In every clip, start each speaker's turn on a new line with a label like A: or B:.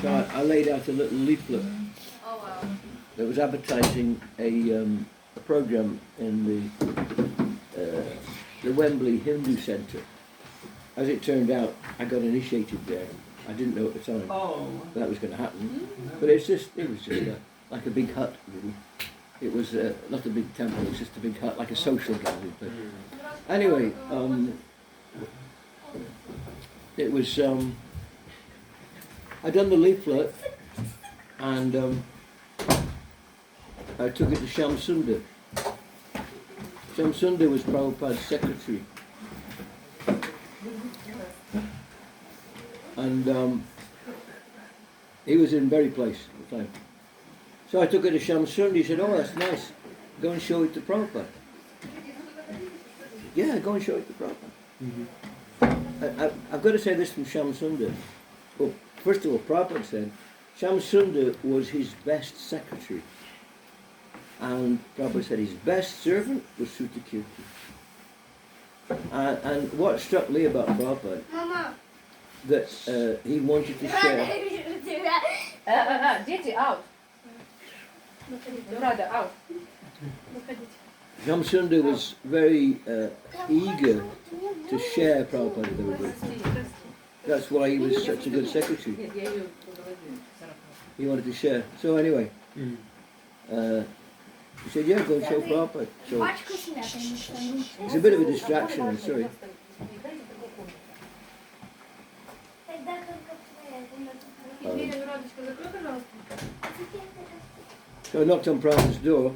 A: So I laid out a little leaflet that was advertising a program in the Wembley Hindu Centre. As it turned out, I got initiated there. I didn't know at the time that was going to happen. But it was just like a big hut, really. It was not a big temple, it was just a big hut, like a social gathering place. Anyway, it was, I'd done the leaflet and I took it to Shyam Sundar. Shyam Sundar was Prabhupada's secretary. And he was in Berry Place at the time. So I took it to Shyam Sundar. He said, "Oh, that's nice. Go and show it to Prabhupada." Yeah, go and show it to Prabhupada. I've got to say this from Shyam Sundar. Well, first of all, Prabhupada said Shyam Sundar was his best secretary. And Prabhupada said his best servant was Sutakirti. And what struck me about Prabhupada, that he wanted to share...
B: Дети, out. Brother, out.
A: Shyam Sundar was very eager to share Prabhupada with everybody. That's why he was such a good secretary. He wanted to share. So anyway, he said, "Yeah, go and show Prabhupada." So it's a bit of a distraction, I'm sorry. So I knocked on Prabhupada's door.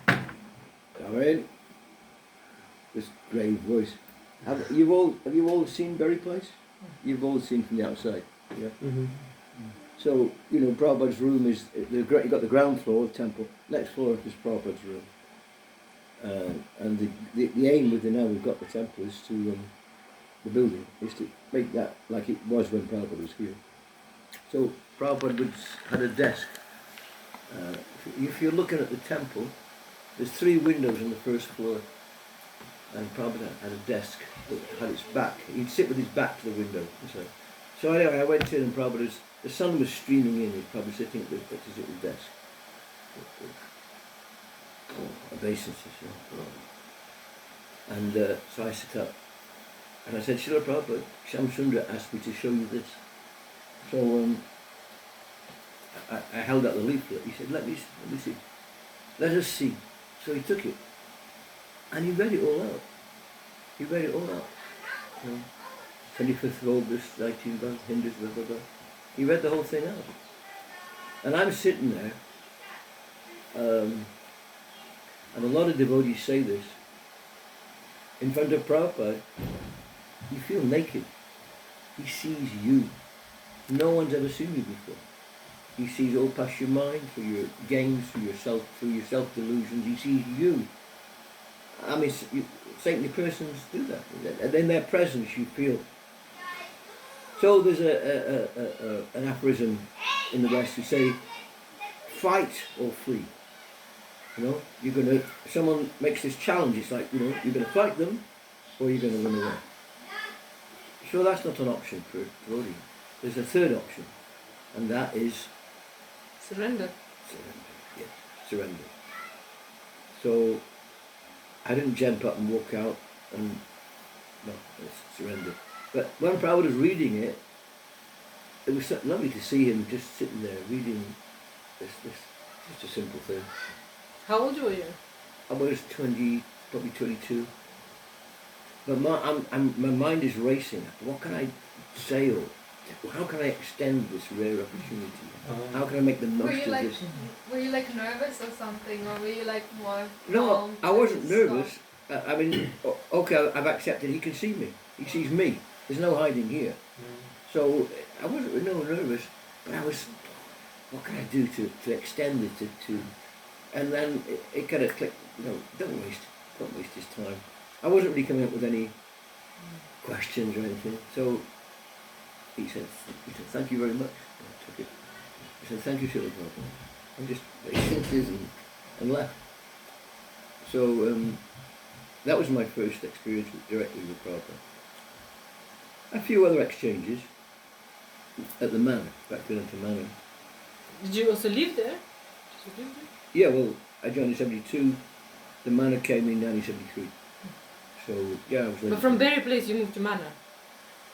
A: Come in. This grave voice. Have you all seen Berry Place? You've all seen from the outside, yeah. Mm-hmm. So Prabhupada's room is you've got the ground floor of the temple. Next floor is Prabhupada's room. And the aim with now we've got the temple is to the building is to make that like it was when Prabhupada was here. So Prabhupada had a desk. If you're looking at the temple, there's 3 windows on the first floor, and Prabhupada had a desk that had its back. He'd sit with his back to the window. So anyway, I went in and the sun was streaming in. He's probably sitting at his little desk. Obeisances, And so I sit up, and I said, "Srila Prabhupada, Shyam Sundar asked me to show you this." So I held out the leaflet. He said, let me see. Let us see. So he took it. And he read it all out. 25th of August, 19 Hindus, blah, blah, blah. He read the whole thing out. And I'm sitting there, and a lot of devotees say this, in front of Prabhupada, you feel naked. He sees you. No one's ever seen you before. He sees all past your mind, through your games, through your self-delusions. He sees you. I mean, saintly persons do that. And in their presence you feel. So there's an aphorism in the West who say, fight or flee. Someone makes this challenge, it's like, you're going to fight them or you're going to run away. So that's not an option for devotee. There's a third option, and that is
B: surrender.
A: Yes, surrender. So I didn't jump up and walk out and it's surrender. But when Prabhupada was reading it, it was so lovely to see him just sitting there reading this just a simple thing.
B: How old were you?
A: I was 20, probably 22. But my mind is racing. What can I say, or how can I extend this rare opportunity? How can I make the most of this?
C: Were you nervous or something, or were you more?
A: No, I wasn't nervous. I mean, okay, I've accepted he can see me. He sees me. There's no hiding here. So I wasn't nervous, but I was, what can I do to extend it to and then it kind of clicked, don't waste his time. I wasn't really coming up with any questions or anything. So he said, "Thank you very much." I took it. He said, "Thank you, Srila Prabhupada." And just and left. So that was my first experience directly with Prabhupada. A few other exchanges, at the manor, back to the manor.
B: Did you also live there? Did you live there?
A: Yeah, well, I joined in 72. The manor came in 1973. So yeah, I was.
B: But from Berry Place you moved to Manor.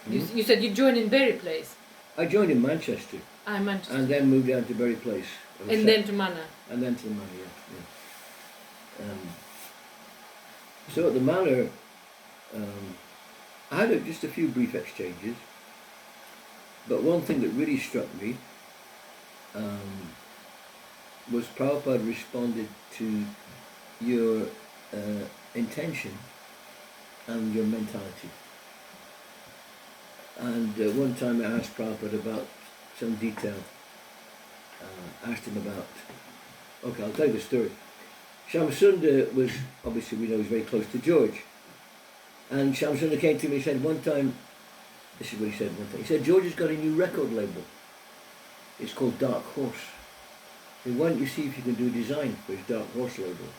A: Mhm.
B: You said you joined in Berry Place.
A: I joined in Manchester
B: I Manchester.
A: and then moved down to Berry Place. I was
B: And
A: set-
B: then to Manor.
A: and then to the manor. Yeah. So at the manor, I had just a few brief exchanges. But one thing that really struck me was Prabhupada responded to your intention and your mentality. And one time I asked Prabhupada about some detail. Asked him about, okay, I'll tell you the story. Shamsunda was, obviously we know he's very close to George. And Shamsunda came to me and said one time, this is what he said one time, he said, George has got a new record label. It's called Dark Horse. He said, why don't you see if you can do a design for his Dark Horse label?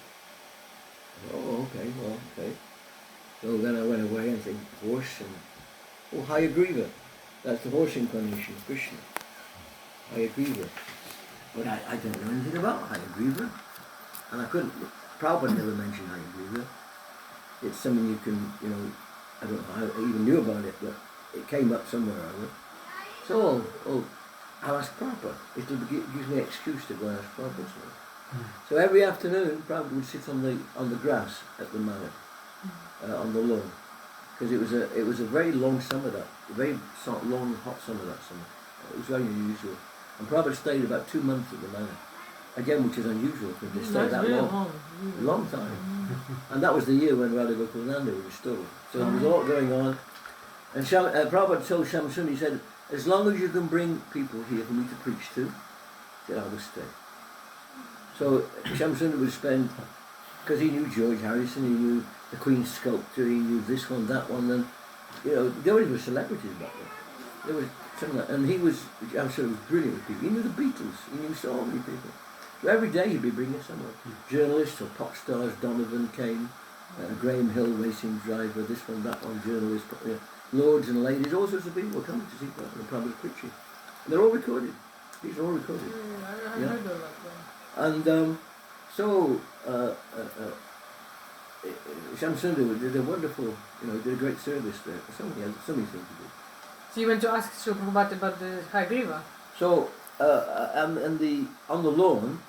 A: I said, oh, okay, well, okay. So then I went away and think, horse and, oh, Hayagriva. That's the horse incarnation of Krishna. Hayagriva. But I don't know anything about Hayagriva. And I couldn't, Prabhupada never mentioned Hayagriva. It's something you can, I don't know how I even knew about it, but it came up somewhere or other. So, I'll ask Prabhupada. It gives me an excuse to go and ask Prabhupada. So every afternoon, Prabhupada would sit on the grass at the manor, on the lawn, because it was a very long summer a very long hot summer that summer. It was very unusual. And Prabhupada stayed about 2 months at the manor, again, which is unusual for him to stay that long. Long time. And that was the year when Radha Gokulananda was restored. So there was a lot going on. And Prabhupada told Shamsunda, he said, as long as you can bring people here for me to preach to, he said, I will stay. So Shamsunda would spend, because he knew George Harrison, he knew the Queen's sculptor, he knew this one, that one, and they were celebrities back then. There was something like, and Shamsunda was brilliant with people. He knew the Beatles, he knew so many people. So every day he'd be bringing someone. Journalists or pop stars, Donovan came, Graham Hill, racing driver, this one, that one, journalist, lords and ladies, all sorts of people were coming to see Prabhupada preaching. And they're all recorded. These are all recorded.
B: I heard of that.
A: And so Shamsunda did a wonderful, did a great service there. So many things to do.
B: So you went to ask Srila Prabhupada about the Hayagriva?
A: So on the lawn,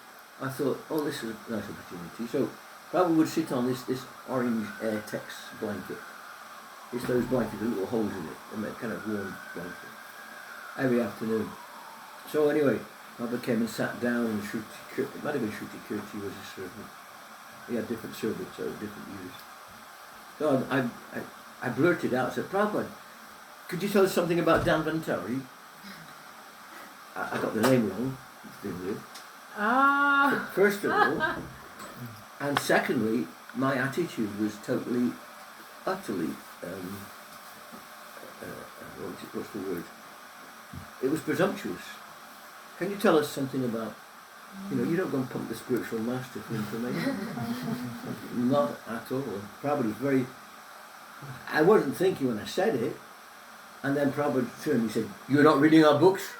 A: I thought, oh, this is a nice opportunity. So Prabhupada would sit on this orange Air-Tex blanket. It's those blankets with little holes in it, and that kind of warm blanket, every afternoon. So anyway, Prabhupada came and sat down, and it might have been Shruti Kirti was his servant. He had different servants, so different years. So I blurted out, I said, Prabhupada, could you tell us something about Danvantari? I got the name wrong, didn't you? First of all, and secondly, my attitude was totally, utterly, what's the word? It was presumptuous. Can you tell us something about, you don't go and pump the spiritual master for information. Not at all. Prabhupada was very, I wasn't thinking when I said it, and then Prabhupada turned and he said, you're not reading our books?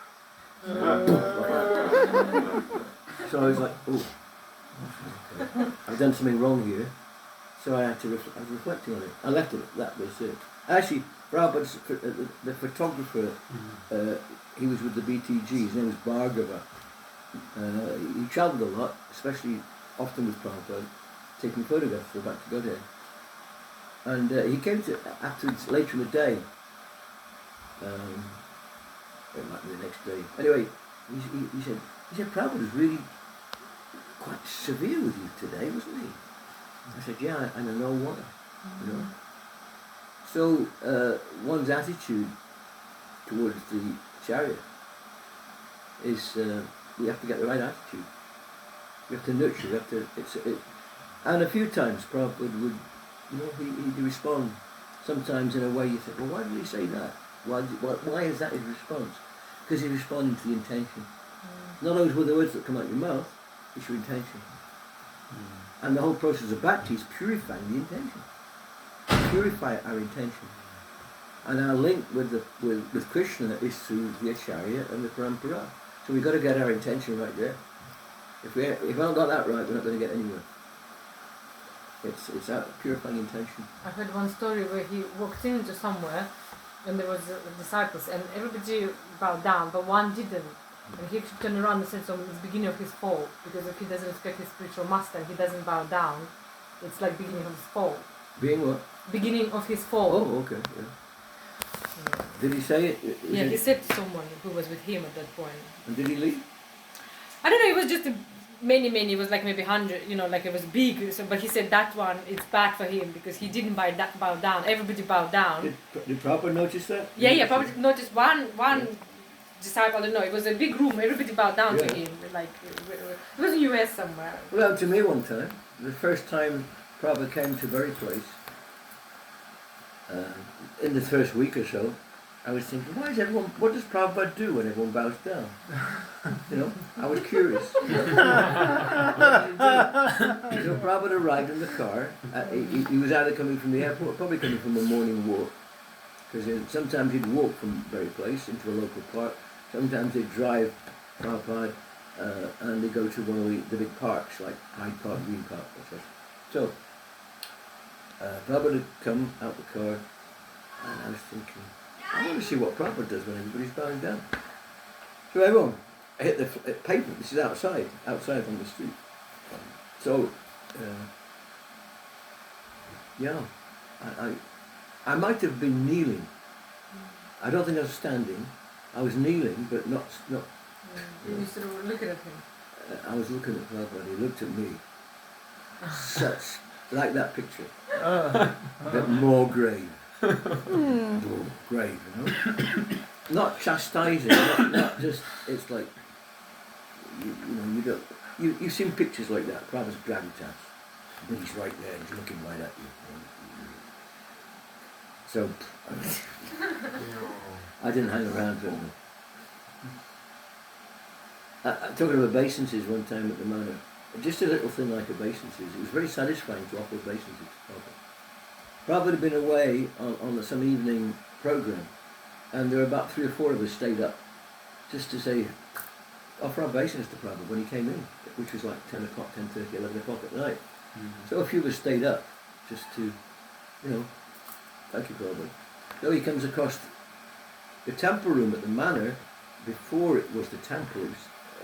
A: So I was like, oh, okay. I've done something wrong here. So I had to I was reflecting on it. I left it, that was it. Actually, Prabhupada's, the photographer, he was with the BTG, his name was Bhargava. He travelled a lot, especially often with Prabhupada, taking photographs for back to Godhead. And he came to, afterwards, later in the day, it might be the next day. Anyway, he said, Prabhupada was really quite severe with you today, wasn't he? I said, yeah, and I know why. So one's attitude towards the chariot is we have to get the right attitude. We have to nurture. We have to. And a few times Prabhupada would, he'd respond. Sometimes in a way you think, well, why did he say that? Why is that his response? Because he's responding to the intention. Not always with the words that come out of your mouth, it's your intention. And the whole process of bhakti is purifying the intention. Purify our intention. And our link with Krishna is through the Acharya and the Parampara. So we've got to get our intention right there. If we haven't got that right, we're not going to get anywhere. It's that purifying intention.
B: I heard one story where he walked into somewhere and there was disciples and everybody bowed down, but one didn't. And he actually turned around and said, so it's the beginning of his fall, because if he doesn't respect his spiritual master and he doesn't bow down, it's like beginning of his fall.
A: Being what?
B: Beginning of his fall.
A: Oh, okay, yeah. Did he say it?
B: Yeah, he said to someone who was with him at that point.
A: And did he leave?
B: I don't know, it was just many, it was like maybe 100, like it was big, so, but he said that one, it's bad for him because he didn't bow down, everybody bowed down.
A: Did Prabhupada notice that?
B: Yeah, Prabhupada noticed one disciple, I don't know, it was a big room, everybody bowed down to him, like, it was in US somewhere.
A: Well, happened to me one time, the first time Prabhupada came to Berry Place, in the first week or so, I was thinking, what does Prabhupada do when everyone bows down? I was curious. So Prabhupada arrived in the car. He was either coming from the airport, probably coming from a morning walk. Because sometimes he'd walk from Berry Place into a local park. Sometimes they'd drive Prabhupada and they'd go to one of the big parks, like Hyde Park, Green Park, etc. So Prabhupada had come out the car and I was thinking, I want to see what Prabhupada does when everybody's bowing down. So everyone hit the pavement. This is outside on the street. So, I might have been kneeling. I don't think I was standing. I was kneeling, but not.
B: You used to look at him.
A: I was looking at Prabhupada. He looked at me. Such like that picture, but more grave. More grave, not chastising, not just. It's like you've seen pictures like that. Prabhupada's gravitas, but he's right there and he's looking right at you. So I didn't hang around for him. Talking about obeisances one time at the manor, just a little thing like obeisances. It was very satisfying to offer obeisances to Prabhupada. Prabhupada had been away on some evening program, and there were about 3 or 4 of us stayed up just to say, offer obeisance to Prabhupada when he came in, which was like 10 o'clock, 10:30, 11 o'clock at night. Mm-hmm. So a few of us stayed up just to, thank you, Prabhupada. So he comes across the temple room at the manor. Before it was the temple,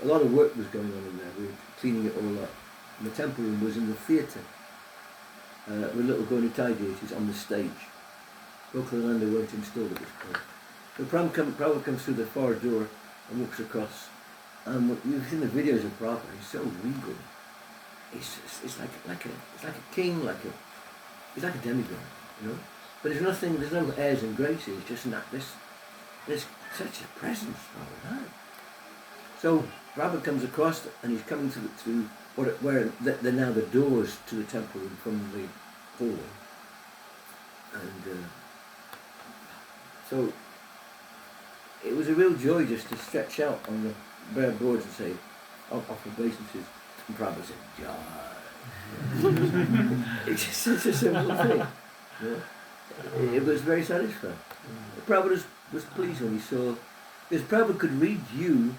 A: a lot of work was going on in there. We were cleaning it all up. And the temple room was in the theatre. With little Gaunitai deities on the stage. Gokulananda weren't installed at this point. So Prabhupada comes through the far door and walks across. And you've seen the videos of Prabhupada. He's so regal. It's like a king, he's like a demigod, But there's no airs and graces. It's just there's such a presence, Prabhupada. So Prabhupada comes across and he's coming to where they're now the doors to the temple room from the hall. And so it was a real joy just to stretch out on the bare boards and say, offer obeisances. And Prabhupada said, Jai. It's just such a simple thing. It was very satisfying. Prabhupada was pleased when he saw, because Prabhupada could read you,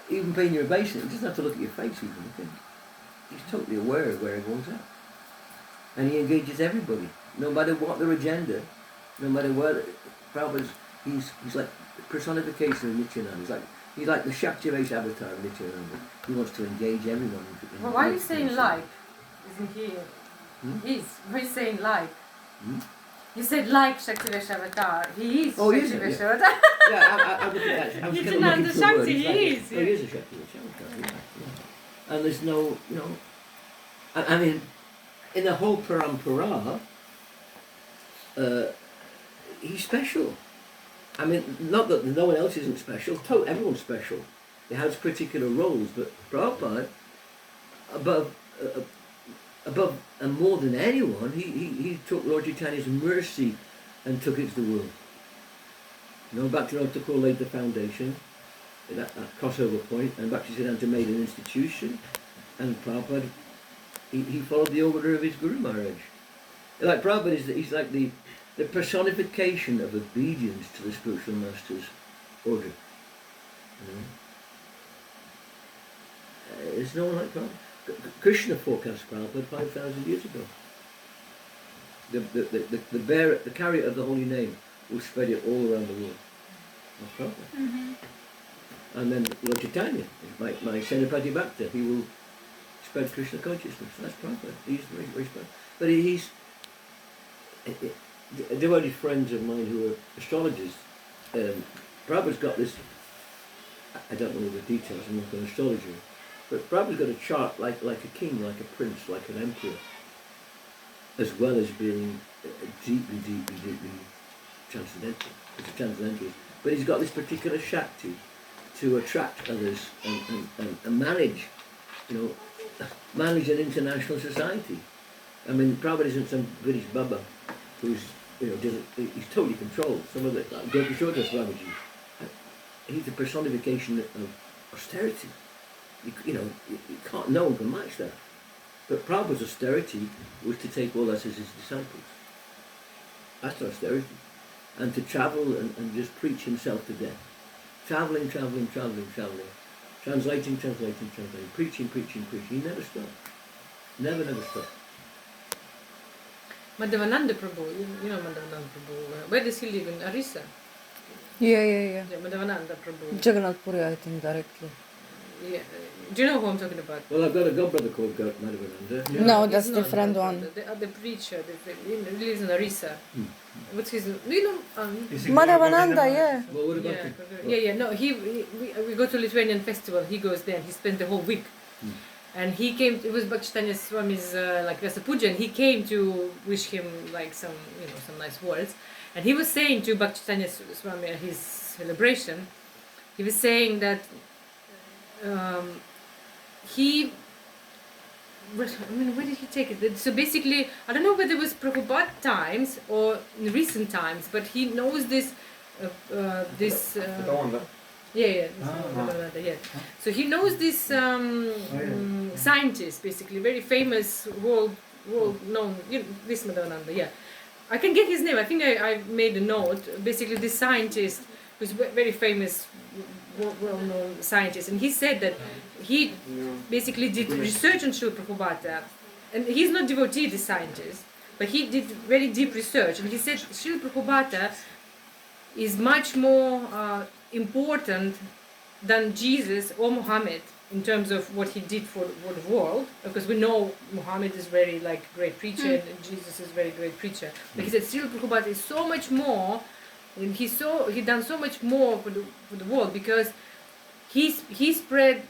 A: even paying your obeisance. He doesn't have to look at your face even. He's totally aware of where everyone's at. And he engages everybody, no matter what their agenda, no matter what. Prabhupada's, he's like the personification of Nityananda. He's like the Shakti-Race avatar of Nityananda. He wants to engage everyone.
B: Well, why are you saying like? Isn't he? Is. Why are you saying like? You said like Shakti-Race avatar. He is Shakti-Race avatar.
A: Yeah, I look at that. I was kind of looking for
B: Shakti,
A: words.
B: he is.
A: Oh, he is a Shakti-Race avatar. Yeah. And there's no, I mean, in the whole parampara, he's special. I mean, not that no one else isn't special. Everyone's special. They have particular roles, but Prabhupada, above and more than anyone, he took Lord Chaitanya's mercy and took it to the world. Bhaktivinoda Thakur laid the foundation, that crossover point, and Bhaktisiddhanta made an institution, and Prabhupada, he followed the order of his Guru Maharaj. Like Prabhupada, he's like the the personification of obedience to the spiritual master's order. You know? There's no one like Prabhupada. Krishna forecast Prabhupada 5,000 years ago. The carrier of the holy name will spread it all around the world. That's Prabhupada.
C: Mm-hmm.
A: And then Lord Chaitanya, my Senapati Bhakta, he will spread Krishna consciousness. That's Prabhupada. He's very, very special. But he's devoted friends of mine who are astrologers. Prabhupada's got this, I don't know all the details, I'm not an astrologer, but Prabhupada's got a chart like a king, like a prince, like an emperor, as well as being deeply transcendental. It's a transcendentalist. But he's got this particular Shakti to attract others and manage, manage an international society. I mean, Prabhupada isn't some British Baba who's, he's totally controlled. Some of the, like Gopishota Swamiji, he's the personification of austerity. You can't, no one can match that. But Prabhupada's austerity was to take all us as his disciples. That's austerity. And to travel and just preach himself to death. Travelling, translating, preaching. He never stopped. Never stopped.
B: Madhavananda Prabhu, you know Madhavananda Prabhu, where does he live? In Orissa?
D: Yeah.
B: Yeah, Madhavananda Prabhu.
D: Jagannath Puri, I think, directly.
B: Yeah. Do you know who I'm talking about?
A: Well, I've got a godbrother called Madhavananda.
D: Yeah. No, that's
B: He's
D: the
B: not
D: friend
B: that
D: one.
B: The preacher, he lives in Orissa. What's his name? Do you know?
D: Madhavananda, yeah.
A: Well, what about
B: Yeah. No, we go to Lithuanian festival. He goes there. And he spent the whole week. And he came. It was Bhakti Swami's Vyasa Puja, and he came to wish him some nice words. And he was saying to Bhakti Swami at his celebration, he was saying that where did he take it? So basically, I don't know whether it was Prabhupada times or in recent times, but he knows this. Yeah. So he knows this scientist, basically, very famous, world known. This Madhavananda. Yeah, I can get his name. I think I made a note. Basically, this scientist who's very famous, well-known scientist, and he said that he basically did research on Srila Prabhupada, and he's not devotee, this scientist, but he did very deep research, and he said Srila Prabhupada is much more important than Jesus or Muhammad in terms of what he did for the world, because we know Muhammad is very great preacher and Jesus is very great preacher. But he said Srila Prabhupada is so much more, and he done so much more for the world, because he spread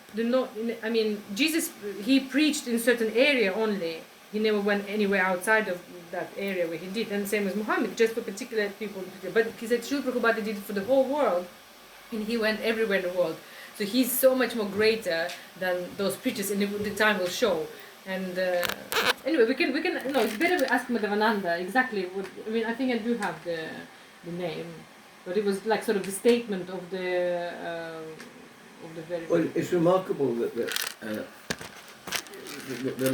B: Jesus, he preached in certain area only. He never went anywhere outside of that area where he did, and same as Muhammad, just for particular people. But he said Srila Prabhupada did it for the whole world, and he went everywhere in the world. So he's so much more greater than those preachers, and the time will show. And anyway, we can it's better to ask Madhavananda exactly what. I think I do have the name, but it was sort of the statement of the very.
A: Well, it's remarkable that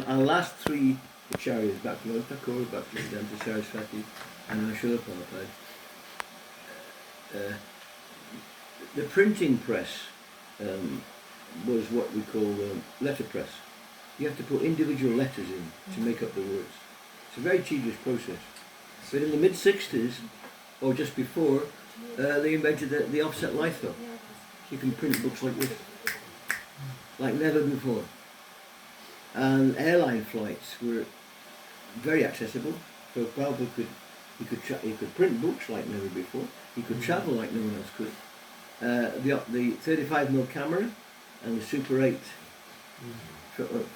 A: our last three acharyas, Bhaktivinoda Thakur, Bhaktisiddhanta Saraswati, and Srila Prabhupada, the printing press was what we call letterpress. You have to put individual letters in to make up the words. It's a very tedious process. But in the mid-60s, or just before, they invented the offset litho. You can print books like this, like never before. And airline flights were very accessible, so Prabhupada could print books like never before. He could travel like no one else could. The 35mm camera and the Super 8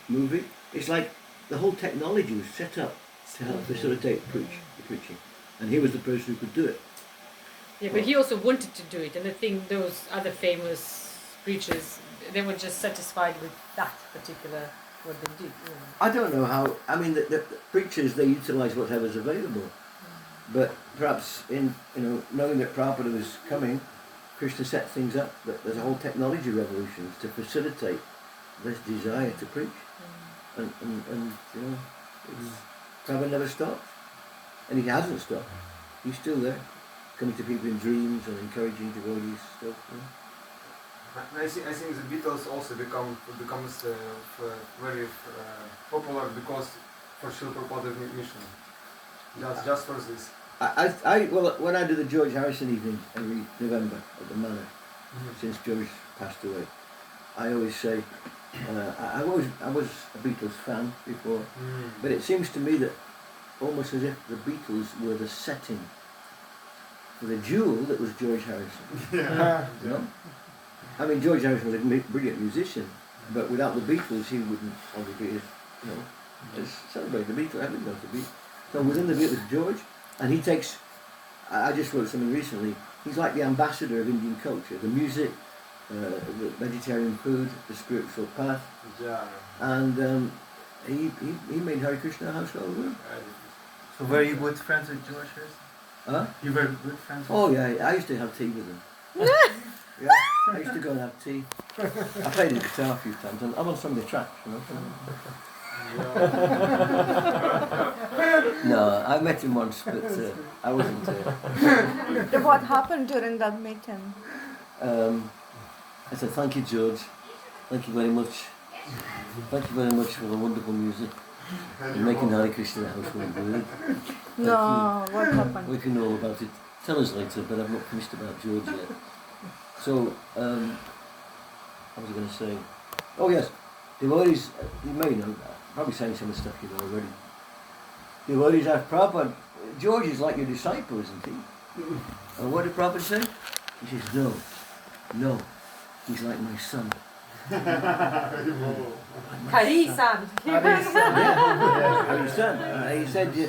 A: movie. It's like the whole technology was set up to help facilitate the preaching, and he was the person who could do it.
B: Yeah, but he also wanted to do it, and I think those other famous preachers, they were just satisfied with that particular what they did.
A: I don't know how. The preachers, they utilise whatever's available, but perhaps in knowing that Prabhupada was coming, Krishna set things up that there's a whole technology revolution to facilitate this desire to preach, and Prabhupada never stopped, and he hasn't stopped. He's still there, coming to people in dreams and encouraging devotees still.
E: I think the Beatles also becomes very popular because for Srila Prabhupada's mission. Just for this.
A: Well, when I do the George Harrison evening every November at the Manor, since George passed away, I always say, I was a Beatles fan before, but it seems to me that almost as if the Beatles were the setting for the jewel that was George Harrison.
E: Yeah.
A: You know? I mean, George Harrison was a brilliant musician, but without the Beatles, he wouldn't probably be, just celebrate the Beatles. I didn't know the Beatles. So within the Beatles, George, and he takes. I just wrote something recently. He's like the ambassador of Indian culture, the music, the vegetarian food, the spiritual path, and he made Hare Krishna a household word.
F: So were you good friends with George Harrison?
A: Huh?
F: You were good friends with
A: Oh yeah, I used to have tea with him. Yeah, I used to go and have tea. I played the guitar a few times. I'm on some of the tracks, No, I met him once, but I wasn't.
D: What happened during that meeting?
A: I said, thank you, George. Thank you very much. Thank you very much for the wonderful music. You're making Hare Krishna a household word.
D: No, what happened?
A: We can know all about it. Tell us later, but I've not finished about George yet. So, what was I going to say? Oh yes, devotees, you may know, probably saying some of the stuff you know already. Devotees ask Prabhupada, George is like your disciple, isn't he? And what did Prabhupada say? He says, no, he's like my son.
B: Kari-san.
A: Kari-san. He said, he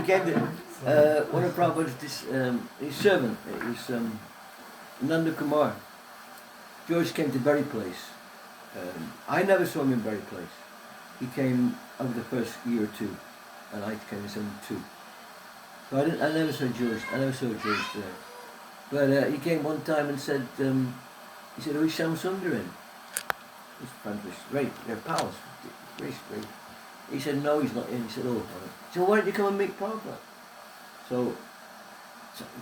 A: gave one of Prabhupada's his servant, his Nanda Kumar. George came to Berry Place. I never saw him in Berry Place. He came over the first year or two, and I came in 72. So I never saw George. I never saw George there. But he came one time and said, he said, "Oh, is Shyam Sundar in?" His friend was great. They're pals. Great. He said, "No, he's not in." He said, "Oh, all right." So why don't you come and meet Prabhupada? So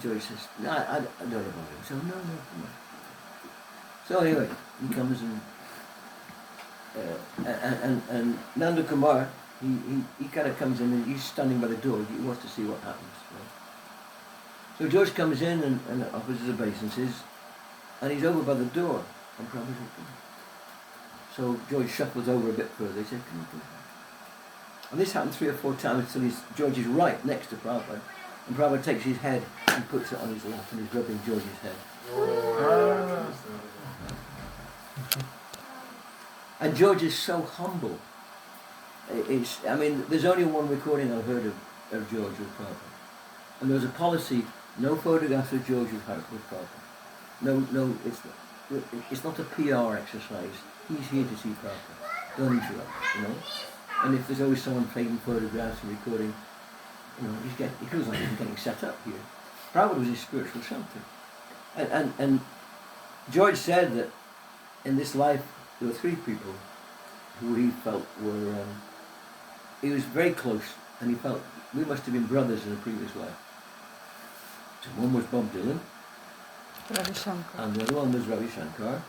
A: George says, "No, I don't know about him." So no, come on. So anyway, he comes and Nanda Kumar, he kind of comes in and he's standing by the door. He wants to see what happens. Right? So George comes in and offers his obeisances, and he's over by the door. And Prabhupada said, so George shuffles over a bit further. He said, "Come on, come on." And this happened 3 or 4 times until George is right next to Prabhupada. And Prabhupada takes his head and puts it on his lap and he's rubbing George's head. And George is so humble. There's only one recording I've heard of George with Prabhupada. And there was a policy, no photographs of George with Prabhupada. No, it's not a PR exercise. He's here to see Prabhupada. Don't interrupt, And if there's always someone taking photographs and recording, he feels like he's getting set up here. Prabhupada was his spiritual shelter. And George said that in this life there were 3 people who he felt were, he was very close, and he felt we must have been brothers in a previous life. So one was Bob Dylan,
D: Ravi Shankar.
A: and the other one was Ravi Shankar.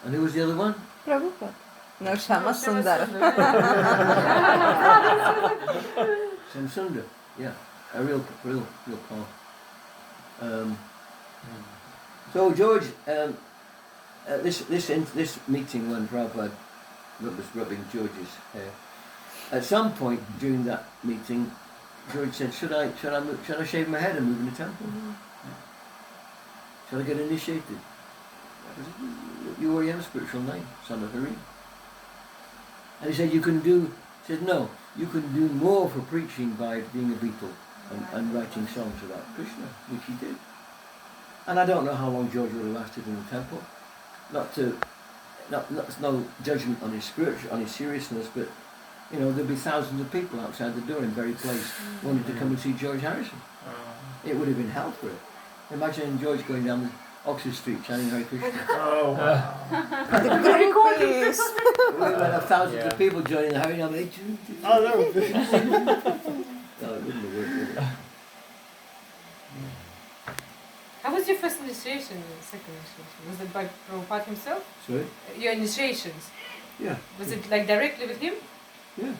A: And who was the other one?
D: Prabhupada. No, Shyama Sundar.
A: Shyam Sundar, yeah, a real pal. So George, this meeting when Prabhupada was rubbing George's hair, at some point during that meeting, George said, "Should I shave my head and move in the temple? Shall I get initiated?" I said, "You already have a spiritual name, son of Hari." And he said, "No, you can do more for preaching by being a Beatle and writing songs about Krishna," which he did. And I don't know how long George would have lasted in the temple. That's no judgment on his seriousness, but there'd be thousands of people outside the door in Berry Place wanting to come and see George Harrison. It would have been hell for it. Imagine George going down Oxford Street chanting Hare Krishna.
F: Oh wow.
D: The groupies.
A: We would have thousands of people joining the Harinam.
F: Oh no.
A: No, it wouldn't have worked, would it?
B: was your first initiation and second initiation? Was it by Prabhupada himself?
A: Sorry?
B: Your initiations?
A: Yeah.
B: Was it like directly with him?
A: Yeah.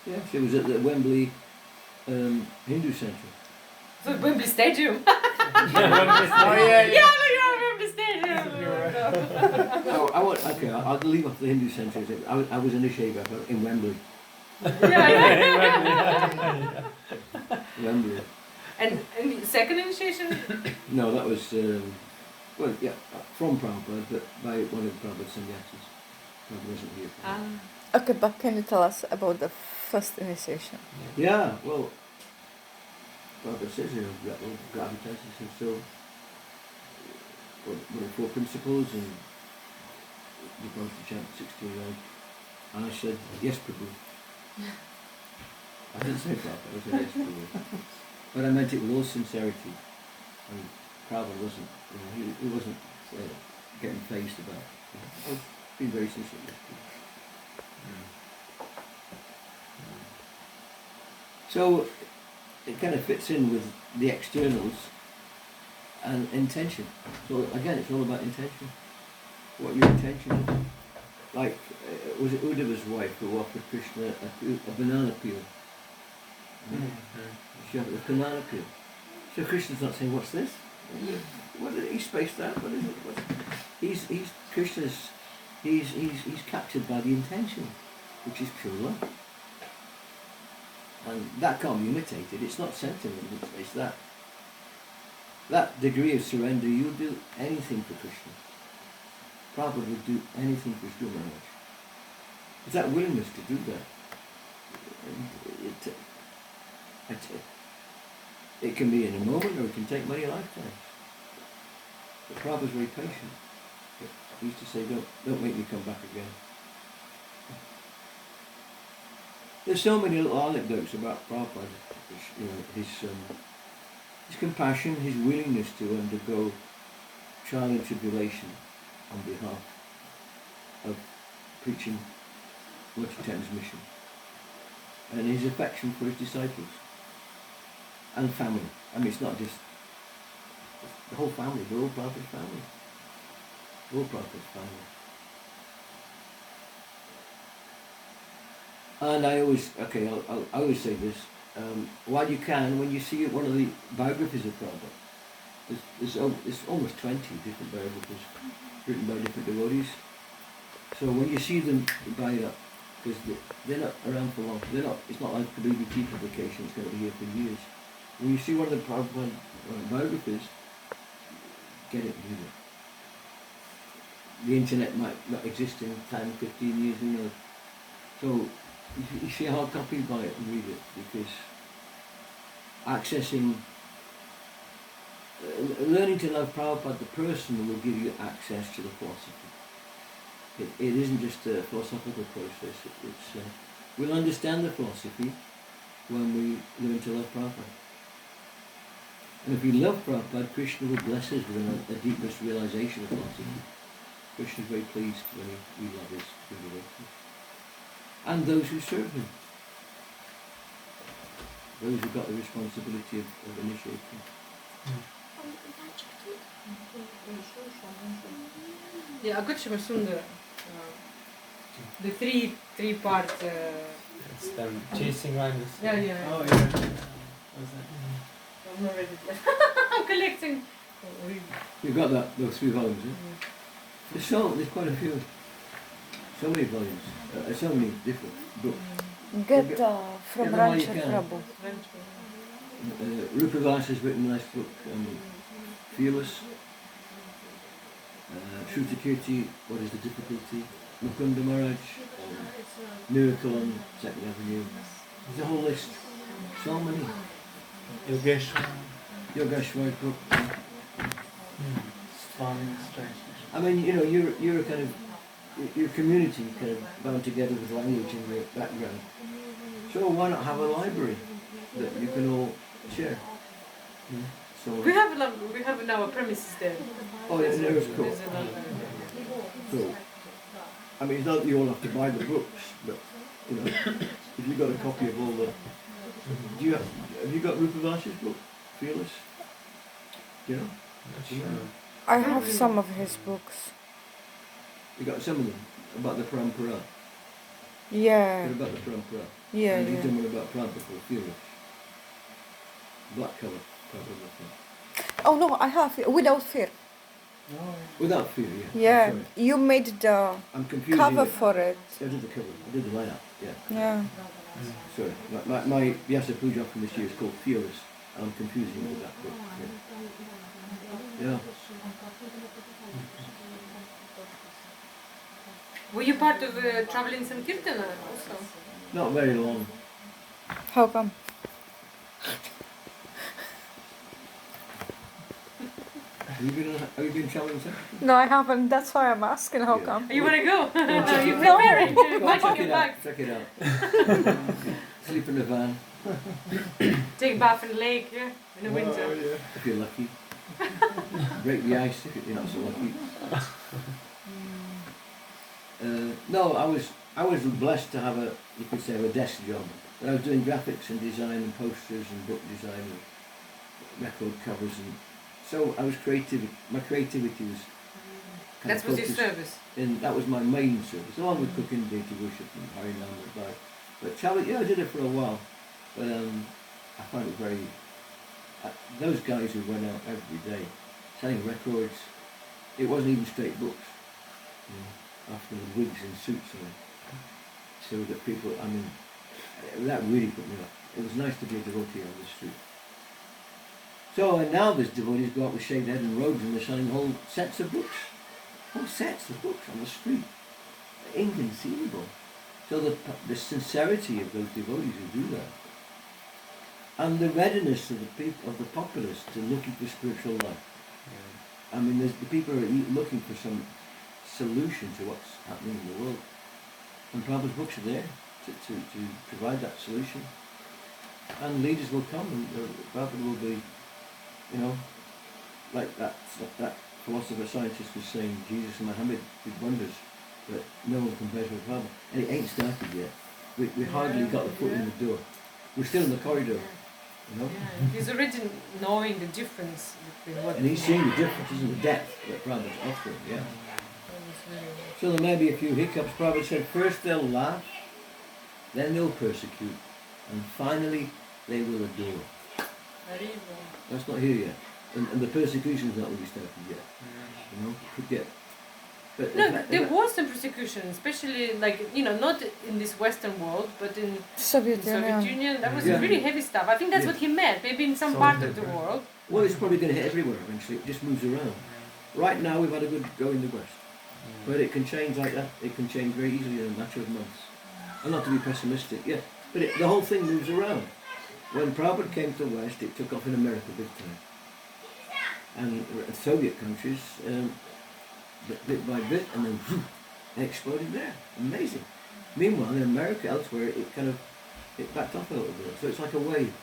A: Yeah, she was at the Wembley Hindu Centre.
B: So Wembley Stadium.
F: Oh yeah,
B: Yeah, Wembley Stadium.
A: Okay, I'll leave off the Hindu Centre. I was initiated in Wembley.
B: Yeah.
A: Wembley.
B: And second initiation?
A: No, that was, from Prabhupada, but by one of Prabhupada's sannyasis. Prabhupada wasn't here.
D: Okay, but can you tell us about the first initiation?
A: Yeah, well, Prabhupada says here, gravitas is so, what are 4 principles, and you're supposed to chant 16 rounds. And I said, yes, Prabhu. I didn't say Prabhupada, I said yes, Prabhu. But I meant it with all sincerity. And Prabhupada wasn't, he wasn't getting phased about it. I was being very sincere. Yes, Prabhu. So it kind of fits in with the externals and intention. So again, it's all about intention. What your intention is. Like, was it Uddhava's wife who offered Krishna a banana peel? She offered a banana peel. So Krishna's not saying, what's this? What is it? He spaced out. What is it? He's Krishna's. He's captured by the intention, which is pure love. And that can't be imitated. It's not sentiment. It's that degree of surrender. You'll do anything for Krishna. Prabhupada would do anything for his Guru Maharaj. It's that willingness to do that. It can be in a moment, or it can take many lifetimes. But Prabhupada's very patient. He used to say, don't make me come back again. There's so many little anecdotes about Prabhupada. His compassion, his willingness to undergo trial and tribulation on behalf of preaching Lord Chaitanya's mission, and his affection for his disciples and family. I mean, it's not just the whole family, we're all Prabhupada's family. We're all Prabhupada's family. And I always say this, while you can, when you see one of the biographies of Prabhupada, there's almost 20 different biographies written by different devotees. So when you see them, buy it up, because they're not around for long. It's not like the BBT publication, it's going to be here for years. When you see one of the Prabhupada biographies, get it, read it. The internet might not exist in 10, 15 years, who knows. So you see a hard copy, buy it and read it, because accessing, learning to love Prabhupada the person will give you access to the philosophy. It isn't just a philosophical process, we'll understand the philosophy when we learn to love Prabhupada. And if we love Prabhupada, Krishna will bless us with a deepest realization of philosophy. Krishna is very pleased when we love his devotees. And those who serve him. Those who've got the responsibility of initiating.
B: Yeah, Akutshama Sundara. The three-part.
F: It's them chasing rhinos.
B: Yeah.
F: Oh yeah.
B: I'm not ready yet. I'm collecting.
A: You've got those 3 volumes, eh? There's quite a few. So many volumes. So many different books.
D: Get from
A: Get them while you
D: Rancha
A: can.
D: Prabhu.
A: Rupa Das has written a nice book, Fearless. Shrutakirti, What is the Difficulty? Mukunda Maharaj, Miracle on 2nd Avenue. There's a whole list. So many. Yogeshwar book. I mean, you're a kind of, your community kind of bound together with language in your background. So why not have a library that you can all share? So
B: We have now a premises there.
A: oh, yeah, there is cool.
B: There's a library.
A: So, I mean, it's not that you all have to buy the books, but if you've got a copy of all the, have you got Rupa Das's book, Fearless? You know?
F: Not sure.
D: I have some of his books.
A: You got some of them about the Parampara.
D: Yeah.
A: They're about the Parampara.
D: Yeah,
A: And he's
D: yeah.
A: done one about Prabhupada called Fearless. Black cover, Prabhupada.
D: Oh no, I have Without Fear.
A: Without fear, yeah.
D: Yeah.
A: I'm sorry.
D: You made the
A: I'm confusing
D: cover
A: it.
D: for it.
A: I did the cover. I did the lineup. Yeah.
D: Yeah.
A: Sorry. My Vyasa Puja from this year is called Fearless. And I'm confusing it with that book. Yeah. Yeah.
B: Were you part of traveling Sankirtana also?
A: Not very long.
D: How come?
A: Have you been traveling since?
D: No, I haven't. That's why I'm asking. How
A: Yeah.
D: come?
B: You want to go?
A: check
B: You
A: it
B: preparing?
A: Go on,
B: Packing
A: check
B: your
A: it out.
B: bags.
A: Check it out. Sleep in the van
B: Take a bath in the lake, yeah, in the winter.
F: Oh, yeah.
A: if you're lucky. Break the ice if you're not so lucky. No, I was blessed to have you could say, a desk job. But I was doing graphics and design and posters and book design and record covers, and so I was creative. My creativity was kind
B: That
A: of
B: was your
A: focused
B: service.
A: that was my main service, along with cooking, deity worship, and Harinam and Bhai. But travel, yeah, I did it for a while. But I found it very. Those guys who went out every day selling records, it wasn't even straight books. You know, after the wigs and suits on it. So that people, I mean, that really put me off. It was nice to be a devotee on the street. So, and now there's devotees go out with shaved head and robes and they're selling whole sets of books. Whole sets of books on the street. Inconceivable. So the sincerity of those devotees who do that, and the readiness of the people, of the populace, to looking for spiritual life. I mean, the people are looking for some solution to what's happening in the world, and Prabhupada's books are there to provide that solution. And leaders will come, and Prabhupada will be, you know, like that philosopher scientist was saying, Jesus and Muhammad did wonders, but no one compares with Prabhupada. And it ain't started yet. We hardly got the foot in the door. We're still in the corridor, you know.
B: Yeah, he's already knowing the difference between what.
A: And he's seeing the difference, isn't the depth that Prabhupada's offering, yeah. So there may be a few hiccups. Prabhupada said, first they'll laugh, then they'll persecute, and finally they will adore. That's not here yet. And the persecution's not really started yet. You know, could get. But
B: No, there was some persecution, especially like, you know, not in this Western world, but in
D: Soviet
B: Soviet
D: Union.
B: Union. That was
A: Yeah.
B: really heavy stuff. I think that's
A: Yeah.
B: what he meant. Maybe in some
F: So
B: part of the
F: different.
B: world.
A: Well, it's probably going to hit everywhere eventually. It just moves around. Right now, we've had a good go in the West. But it can change like that. It can change very easily in a matter of months. And not to be pessimistic, yeah. But the whole thing moves around. When Prabhupada came to the West, it took off in America big time. And Soviet countries, bit by bit, and then it exploded there. Amazing. Meanwhile, in America, elsewhere, it backed off a little bit. So it's like a wave.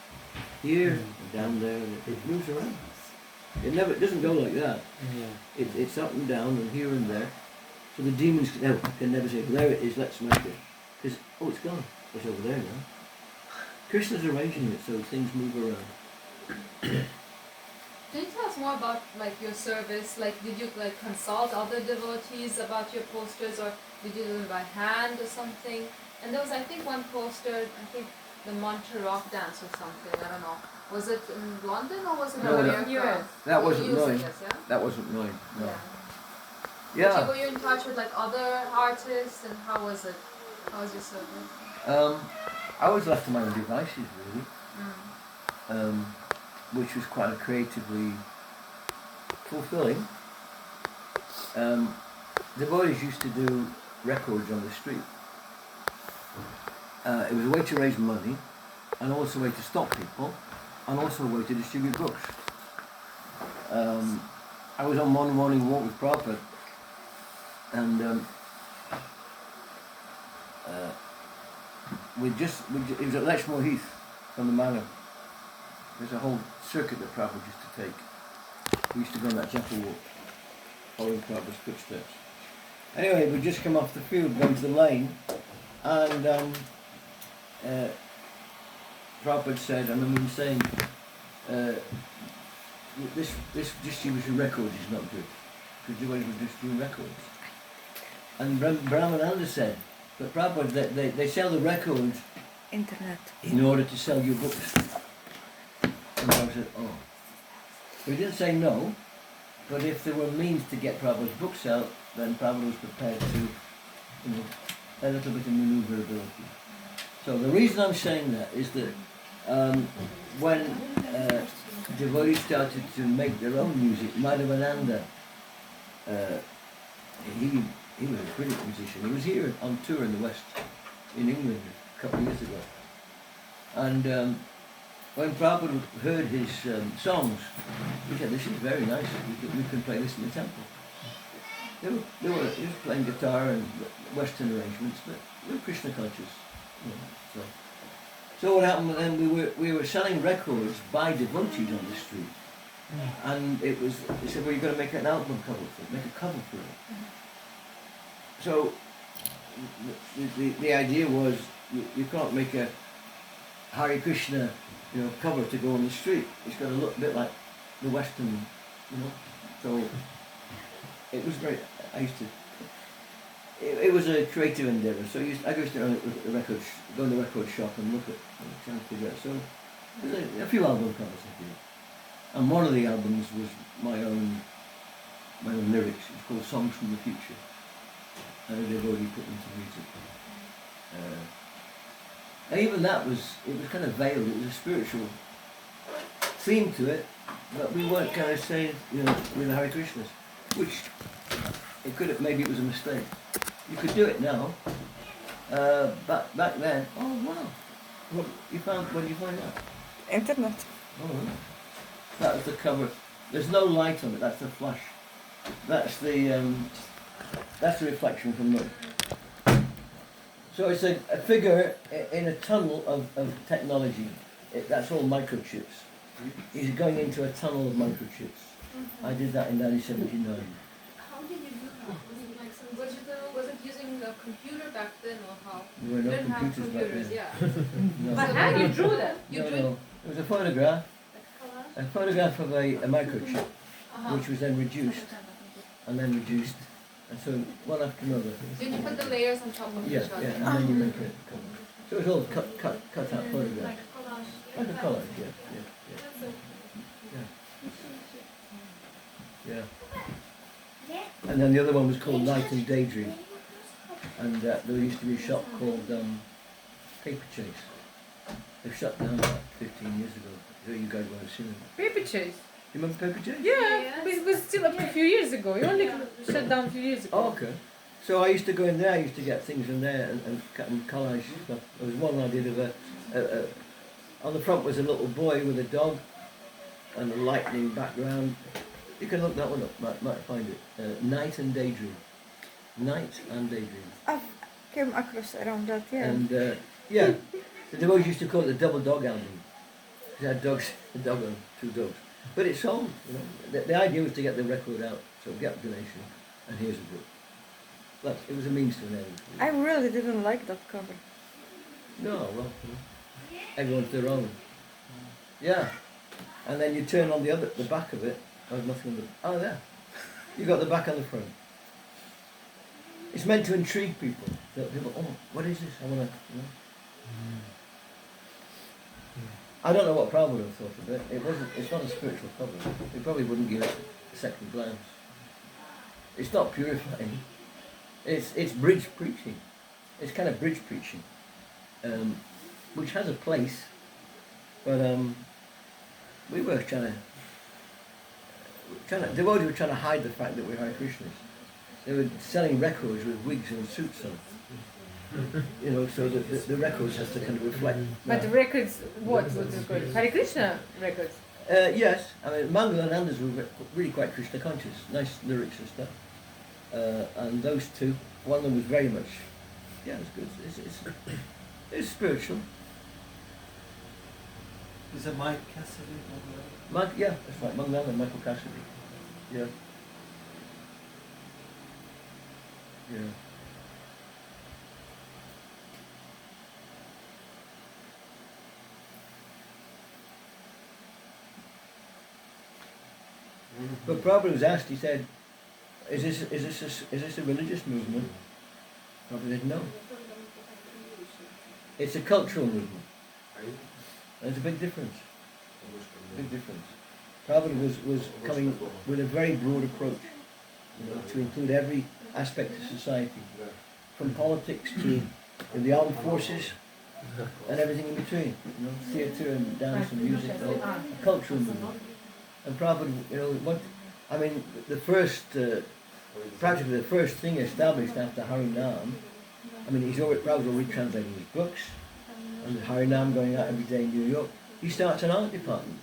A: Here and down there, and it moves around. It doesn't go like that.
F: Yeah.
A: It's up and down and here and there. So the demons can never say, there it is, let's smack it. Because, oh, it's gone. It's over there now. Krishna's arranging it so things move around.
C: Can you tell us more about like your service? Like, did you like consult other devotees about your posters, or did you do them by hand or something? And there was, I think, one poster. I think the Mantra Rock Dance or something. I don't know. Was it in London or was it
A: No,
C: in
A: no.
C: America?
A: That
C: Oh,
A: wasn't
C: US, I
A: mine.
C: guess, yeah?
A: That wasn't mine, no.
C: Yeah. Were you in touch with like other artists, and how was it? How was your service?
A: I was left to my own devices, really. Which was quite creatively fulfilling. The boys used to do records on the street. It was a way to raise money, and also a way to stop people, and also a way to distribute books. I was on one morning walk with Prabhupada, and it was at Lechmore Heath from the manor. There's a whole circuit that Prabhupada used to take. We used to go on that gentle walk, following Prabhupada's footsteps. Anyway, we'd just come off the field, going to the lane, and Prabhupada said, I remember him saying, this distribution record is not good, because the way we distribute records. And Brahmananda said, but Prabhupada, they sell the records
D: Internet.
A: in order to sell your books. And I said, oh. We didn't say no, but if there were means to get Prabhupada's books out, then Prabhupada was prepared to, a little bit of maneuverability. So the reason I'm saying that is that when devotees started to make their own music, Madhavananda, he was a brilliant musician. He was here on tour in the West, in England, a couple of years ago. And when Prabhupada heard his songs, he said, "This is very nice. We can play this in the temple." He was playing guitar and Western arrangements, but they were Krishna conscious. So what happened then? We were selling records by devotees on the street, and they said, "Well, you've got to make an album cover for it. Make a cover for it." So the idea was you can't make a Hare Krishna cover to go on the street. It's got to look a bit like the Western, So it was very. I used to. It was a creative endeavour. So I used to go in the record shop and look at trying to figure out. So there's a few album covers I did, and one of the albums was my own lyrics. It's called Songs from the Future, and they've already put into music. And even that was kind of veiled. It was a spiritual theme to it, but we weren't kind of saying with the Hare Krishnas, which maybe it was a mistake. You could do it now, but back then, oh wow, what did you find out?
D: Internet.
A: Oh, right. That was the cover. There's no light on it. That's the flash. That's the reflection from the. So it's a figure in a tunnel of technology. That's all microchips. He's going into a tunnel of microchips. I did that in 1979.
C: How did you do that? Was it like some digital? Was it using a computer back then, or how?
A: There were no
C: didn't have
A: computers back
C: computers,
A: then.
C: yeah.
A: No.
B: But how you drew that?
C: You
A: No,
C: drew
A: no. It was a photograph.
C: like color?
A: A photograph of a microchip,
C: Uh-huh.
A: which was then reduced, and then reduced, and so one after another.
C: Then you put the layers on top of
A: Yeah,
C: each other.
A: yeah, and then you make it. So it was all cut out photographs.
C: Like collage.
A: Like a collage, yeah. And then the other one was called Night and Daydream, and there used to be a shop called Paper Chase. They shut down about 15 years ago. You guys won't have seen them.
B: Paper chase.
A: You remember Paper Chase?
B: Yeah,
C: Yes.
B: it was still up a few years ago. You only shut down a few years ago.
A: Oh, okay. So I used to go in there. I used to get things in there and collage stuff. There was one I did of on the front was a little boy with a dog and a lightning background. You can look that one up. Might find it. Night and Daydream. Night and Daydream.
D: I've came across around that, yeah.
A: And the devotees used to call it the double dog album. They had dogs, a dog and two dogs. But it sold. The idea was to get the record out, so get a donation, and here's a book. But it was a means to an end.
D: I really didn't like that cover.
A: No, well, everyone's their own. Yeah, and then you turn on the back of it. There's nothing on the. Oh, there. You got the back and the front. It's meant to intrigue people. That people, oh, what is this? I want to. I don't know what Prabhupada would have thought of it. It's not a spiritual cover. He probably wouldn't give it a second glance. It's not purifying. It's bridge preaching. It's kind of bridge preaching, which has a place. But we were trying to. Devotees were trying to hide the fact that we're Hare Krishnas. They were selling records with wigs and suits on. So that the records has to kind of reflect.
B: But the records, what was it called? Hare Krishna records.
A: Yes, I mean Mangalanandas were really quite Krishna conscious, nice lyrics and stuff. And those two, one of them was very much, it's good. It's spiritual.
F: Is it Mike Cassidy?
A: Yeah, that's right. Mangalananda and Michael Cassidy. Yeah. Yeah. But Prabhupada was asked, he said, is this a religious movement? Prabhupada said, no. It's a cultural movement. There's a big difference. Big difference. Prabhupada was coming with a very broad approach, to include every aspect of society, from politics to the armed forces and everything in between. Theatre and dance and music, a cultural movement. And Prabhupada, the first, practically the first thing established after Harinam, Prabhupada's already translating his books, and Harinam going out every day in New York. He starts an art department.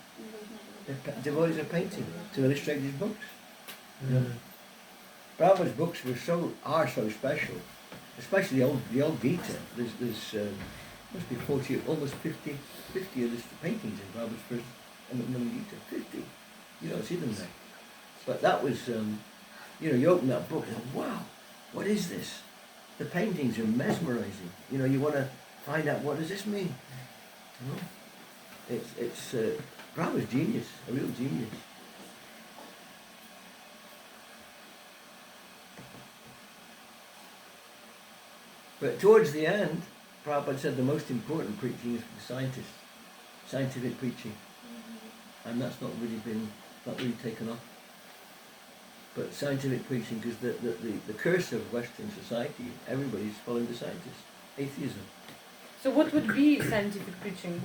A: Devotees are painting to illustrate his books. Prabhupada's books are so special, especially the old Gita. There's must be 40, almost 50 illustrated paintings in Prabhupada's first Gita. 50. You don't see them there. But that was, you open that book and wow, what is this? The paintings are mesmerizing. You want to find out, what does this mean? It's Prabhupada's genius, a real genius. But towards the end, Prabhupada said the most important preaching is for the scientists, scientific preaching, and that's not really taken off. But scientific preaching, because the curse of Western society, everybody's following the scientists, atheism.
B: So what would be scientific preaching?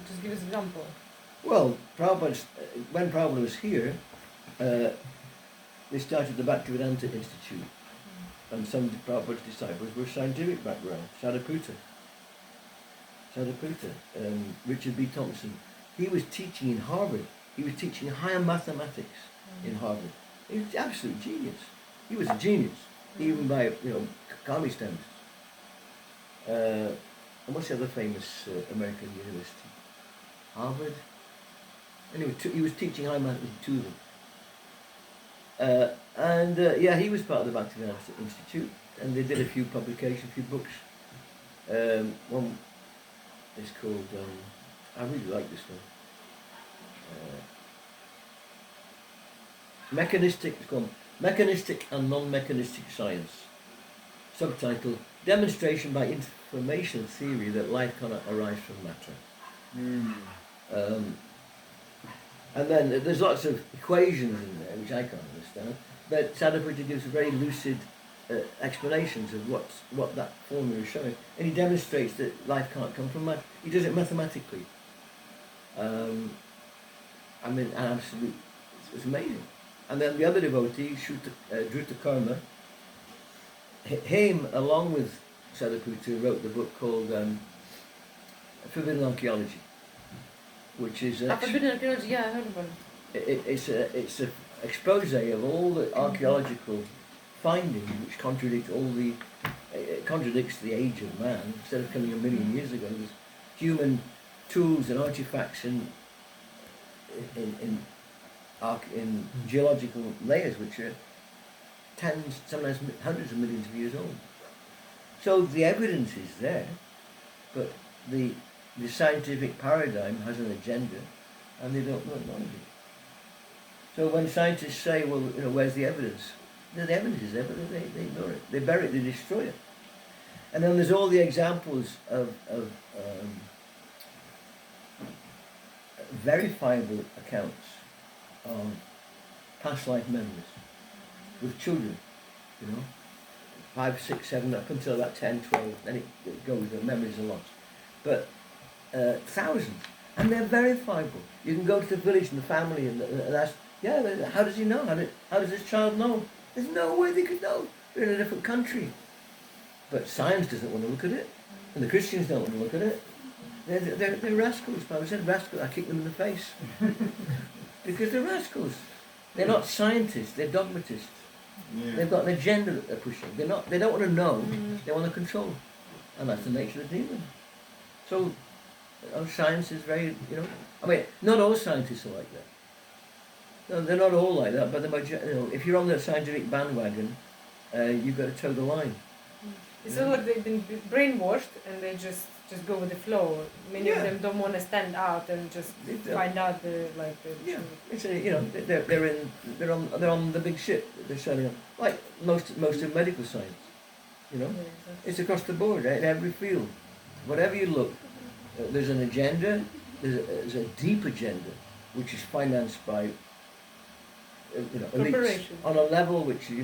B: Just give us an example.
A: Well, when Prabhupada was here, they started the Bhaktivedanta Institute, and some of Prabhupada's disciples were scientific background. Sadhaputta, Richard B. Thompson. He was teaching in Harvard. He was teaching higher mathematics in Harvard. He was an absolute genius. He was a genius, even by Kami standards. And what's the other famous American university? Harvard. Anyway, he was teaching high mathematics to them. He was part of the Bhaktivedanta Institute, and they did a few publications, a few books. One is called, I really like this one. It's called Mechanistic and Non-Mechanistic Science. Subtitle, Demonstration by Information Theory that Life Cannot Arise from Matter. And then there's lots of equations in there, which I can't understand, but Sadhaputta gives very lucid explanations of what that formula is showing, and he demonstrates that life can't come from matter. He does it mathematically. It's amazing. And then the other devotee, Dhruta Karma, him, along with Sadhaputta, wrote the book called Forbidden Archaeology, which is
B: Forbidden Archaeology, yeah, I heard about it.
A: It's an expose of all the archaeological findings which contradicts the age of man. Instead of coming 1 million years ago, there's human tools and artifacts in geological layers which are tens, sometimes hundreds of millions of years old. So the evidence is there, but the scientific paradigm has an agenda, and they don't acknowledge it. So when scientists say, well, where's the evidence? The evidence is there, but they ignore it. They bury it, they destroy it. And then there's all the examples of verifiable accounts of past life memories with children, 5, 6, 7, up until about 10, 12, then it goes, the memories are lost. But thousands, and they're verifiable. You can go to the village and the family and ask, how does he know? How does this child know? There's no way they could know. They're in a different country. But science doesn't want to look at it, and the Christians don't want to look at it. They're rascals. If I said rascals, I kick them in the face. Because they're rascals. They're not scientists, they're dogmatists. Yeah. They've got an agenda that they're pushing. They don't want to know, they want to control. And that's the nature of the demon. So science is very, not all scientists are like that. No, they're not all like that, but if you're on the scientific bandwagon, you've got to toe the line.
B: It's like they've been brainwashed, and they just just go with the flow. Many of them don't want to stand out and just find out the
A: Yeah,
B: truth.
A: it's a, you know, they're on the big ship. They're sailing on, like most of medical science. You know,
B: Yeah, exactly.
A: it's across the board in every field. Whatever you look, there's an agenda. There's a deep agenda, which is financed by elites
B: Corporations.
A: on a level which we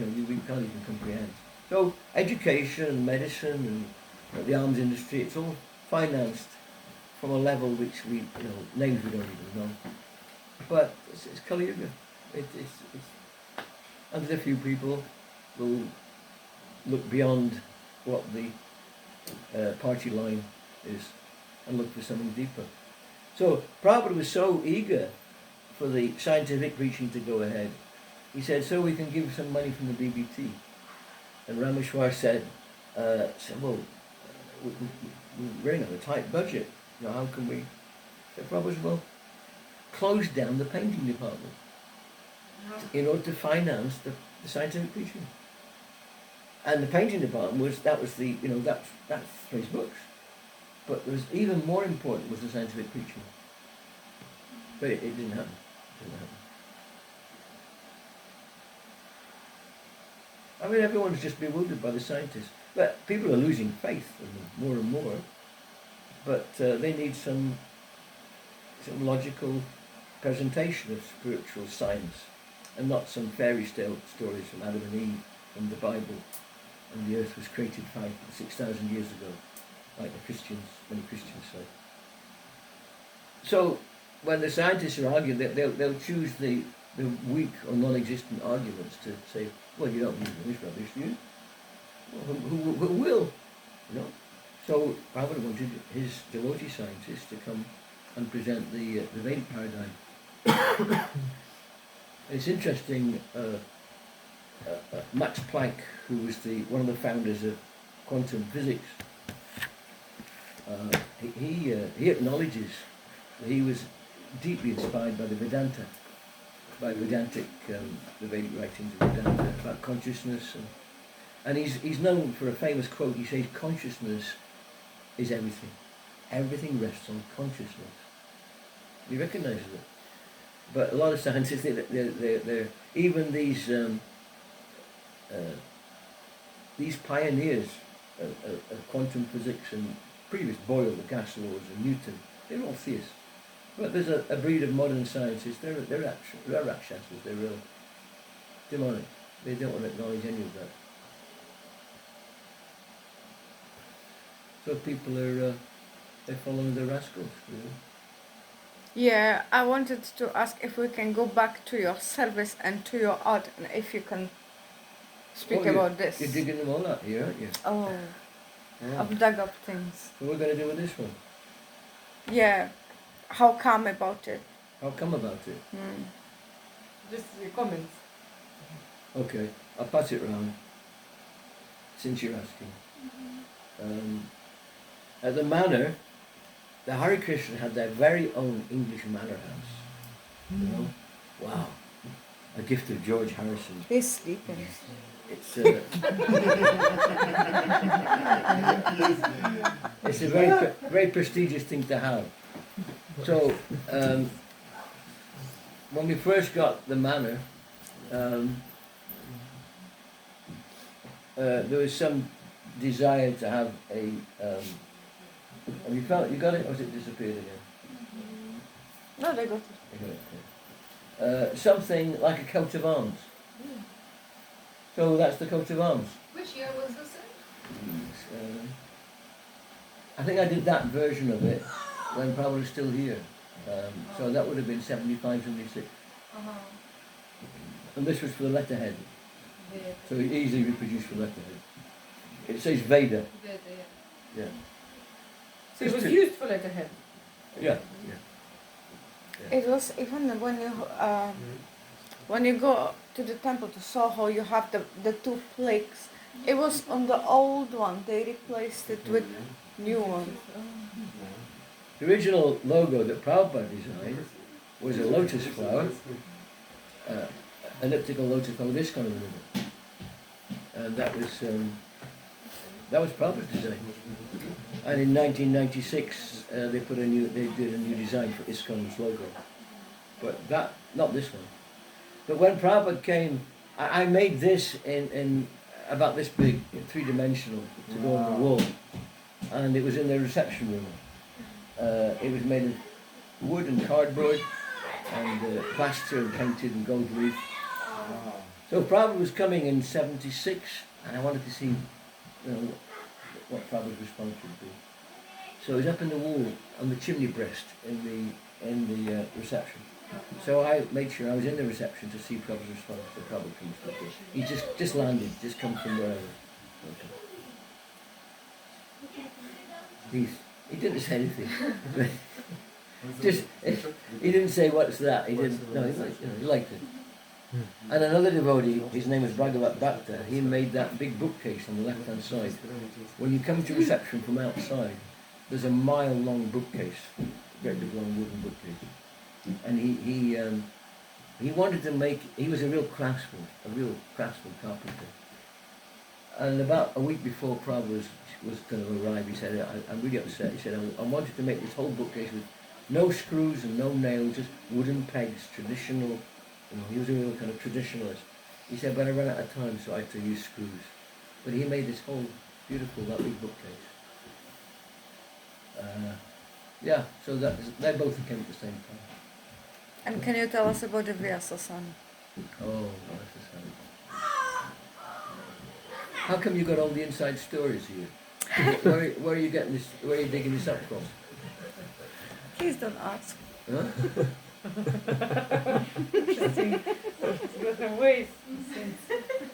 A: can't even comprehend. So education, medicine, and the arms industry, it's all financed from a level which names we don't even know. But it's Kali Yuga. And there's a few people will look beyond what the party line is and look for something deeper. So Prabhupada was so eager for the scientific preaching to go ahead. He said, so we can give some money from the BBT. And Rameshwar said, well, we're running on a tight budget. How can we? So Prabhupada said, well, close down the painting department in order to finance the scientific preaching. And the painting department that's three books. But there was even more important was the scientific preaching. But it didn't happen. I mean, everyone's just bewildered by the scientists. But people are losing faith in them more and more. But they need some logical presentation of spiritual science, and not some fairy tale stories from Adam and Eve from the Bible, and the earth was created 6,000 years ago, like many Christians say. So when the scientists are arguing, they'll choose the weak or non-existent arguments to say, well, you don't believe in this rubbish, do you? Well, who will? So Prabhupada wanted his devotee scientists to come and present the Vedic paradigm. It's interesting, Max Planck, who was one of the founders of quantum physics, he acknowledges that he was deeply inspired by the Vedanta, by Vedantic, the Vedic writings of Vedanta about consciousness, and he's known for a famous quote. He says, consciousness is everything. Everything rests on consciousness. He recognises it. But a lot of scientists, they're even these pioneers of quantum physics and previous Boyle, the gas laws, and Newton, they're all theists. But there's a breed of modern scientists, they're rakshasas, they're real demonic. They don't want to acknowledge any of that. So people they're following the rascals,
D: Yeah, I wanted to ask if we can go back to your service and to your art, and if you can speak about this.
A: You're digging them all up here, aren't you?
D: Oh,
A: Yeah.
D: I've dug up things.
A: So what we're going to do with this one?
D: Yeah, how come about it?
A: How come about it?
B: Just your comments.
A: Okay, I'll pass it round, since you're asking. At the manor, the Hare Krishna had their very own English manor house. Wow, a gift of George Harrison.
D: He's sleeping.
A: It's it's a very prestigious thing to have. So when we first got the manor, there was some desire to have a. Have you got it, or has it disappeared again?
D: No, they got it.
A: Something like a coat of arms. So that's the coat of arms.
C: Which year was this in?
A: I think I did that version of it when Prabhupada was still here. So that would have been 75, 76. And this was for the letterhead. So easily reproduced for letterhead. It says Veda. Yeah.
B: So it was used for letterhead.
A: Yeah.
D: It was even when you go to the temple to Soho, you have the two plaques. It was on the old one. They replaced it with new one.
A: The original logo that Prabhupada designed was a lotus flower, elliptical lotus flower, this kind of ribbon. And that was Prabhupada's design. And in 1996, they did a new design for ISKCON's logo. But not this one. But when Prabhupada came, I made this in about this big, three-dimensional, to go on the wall. And it was in the reception room. It was made of wood and cardboard and plaster and painted and gold leaf. So Prabhupada was coming in 76, and I wanted to see, what Prabhupada's response would be. So it was up in the wall on the chimney breast in the reception. So I made sure I was in the reception to see Prabhupada's response. So Prabhupada comes to me. He just landed, just come from wherever. Okay. He didn't say anything. He didn't say what's that. He didn't. No, he liked it. And another devotee, his name was Bhagavat Bhakta, he made that big bookcase on the left-hand side. When you come to reception from outside, there's a mile-long bookcase, great big long wooden bookcase. And he wanted to make, he was a real craftsman carpenter. And about a week before Prabhupada was going to arrive, he said, I'm really upset. He said, I wanted to make this whole bookcase with no screws and no nails, just wooden pegs, traditional. He was a real kind of traditionalist. He said, but I ran out of time, so I had to use screws. But he made this whole beautiful, that big bookcase. So they both came at the same time.
D: And can you tell us about the Vyasa-san?
A: Oh, Vyasa-san. How come you got all the inside stories here? Where are you getting this? Where are you digging this up from?
D: Please don't ask.
A: Huh?
B: Interesting. She's got her ways since.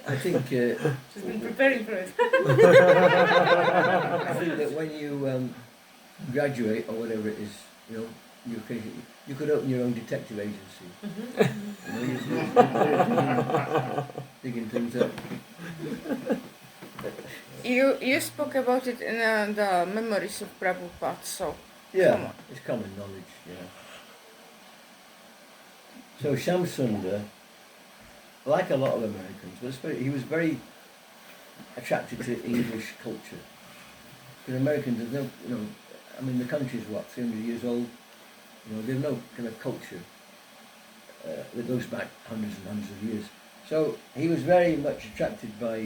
A: I think
B: She's been preparing for it.
A: I think that when you graduate or whatever it is, you could open your own detective agency. Digging things up.
D: You spoke about it in the Memories of Prabhupada, so
A: Yeah, it's common knowledge, So Shamsundar, like a lot of Americans, he was very attracted to English culture. Because Americans, there's no, the country's 300 years old. There's no kind of culture that goes back hundreds and hundreds of years. So he was very much attracted by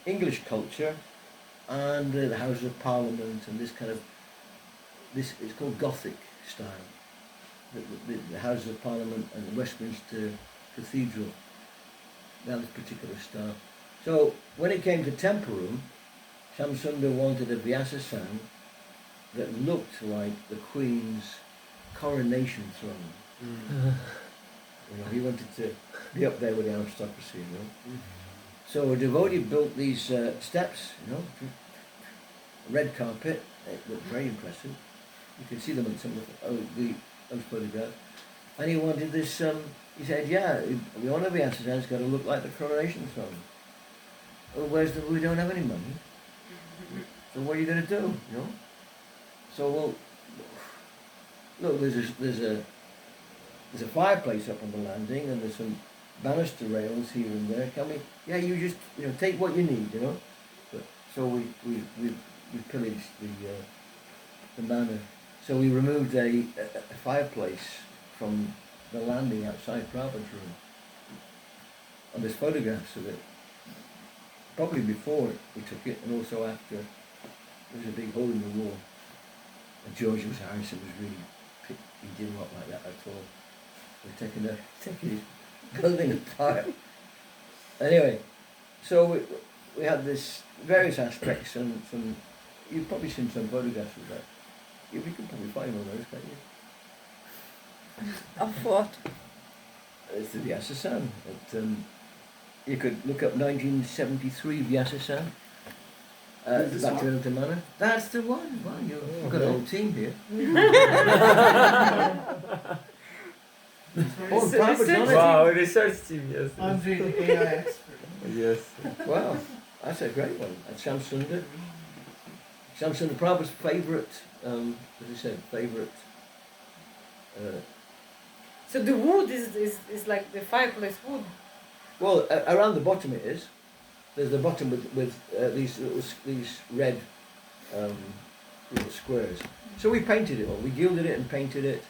A: English culture and the Houses of Parliament and this kind of, it's called Gothic style. The Houses of Parliament and the Westminster Cathedral, that particular style. So when it came to temple room, Shamsundar wanted a Vyasa-san that looked like the Queen's coronation throne. He wanted to be up there with the aristocracy, So a devotee built these steps, red carpet. It looked very impressive. You can see them in some of those photographs. And he wanted this, he said, we want to be answered, it's got to look like the coronation throne. Well, we don't have any money. So what are you going to do, So, look, there's a fireplace up on the landing and there's some banister rails here and there. Can we, you just, take what you need, So we pillaged the manor. So we removed a fireplace from the landing outside Prabhupada's room. And there's photographs of it. Probably before we took it and also after. There was a big hole in the wall. And George Harrison was really, he didn't look like that at all. We're taking his building apart. Anyway, so we had this various aspects and some, you've probably seen some photographs of that. You can probably find one of those, can't you?
D: Of what?
A: It's the Vyasa-san. You could look up 1973 Vyasa-san. Bhaktivedanta Manor. That's the one. Wow, you've got a whole team here.
G: Wow, research team, yes.
F: I'm the AI expert.
G: Yes.
A: Wow, that's a great one. And Shamsundar Prabhupada's favourite, as I said, favourite.
B: So the wood is like the fireplace wood.
A: Well, around the bottom it is. There's the bottom with these red little squares. So we painted it all. We gilded it and painted it.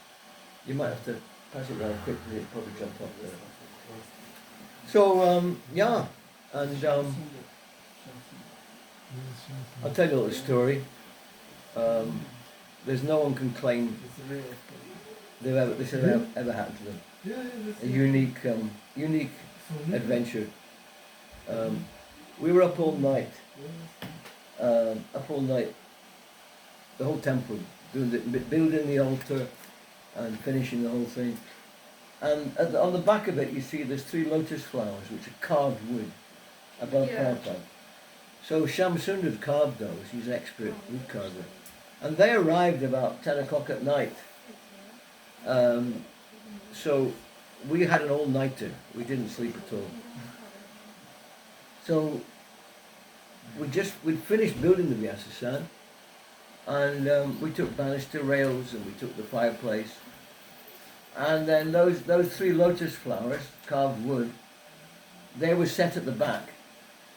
A: You might have to pass it around quickly. It'll probably jump up there. So yeah, and I'll tell you a little story. There's no one can claim this has ever happened to them. A unique adventure. We were up all night, the whole temple, building the altar and finishing the whole thing. And on the back of it, you see there's 3 lotus flowers, which are carved wood above parapet. So Shamsund had carved those. He's an expert wood carver, and they arrived about 10 o'clock at night. So we had an all-nighter. We didn't sleep at all. So we'd finished building the Vyasasan, and we took banister rails and we took the fireplace, and then those 3 lotus flowers, carved wood, they were set at the back,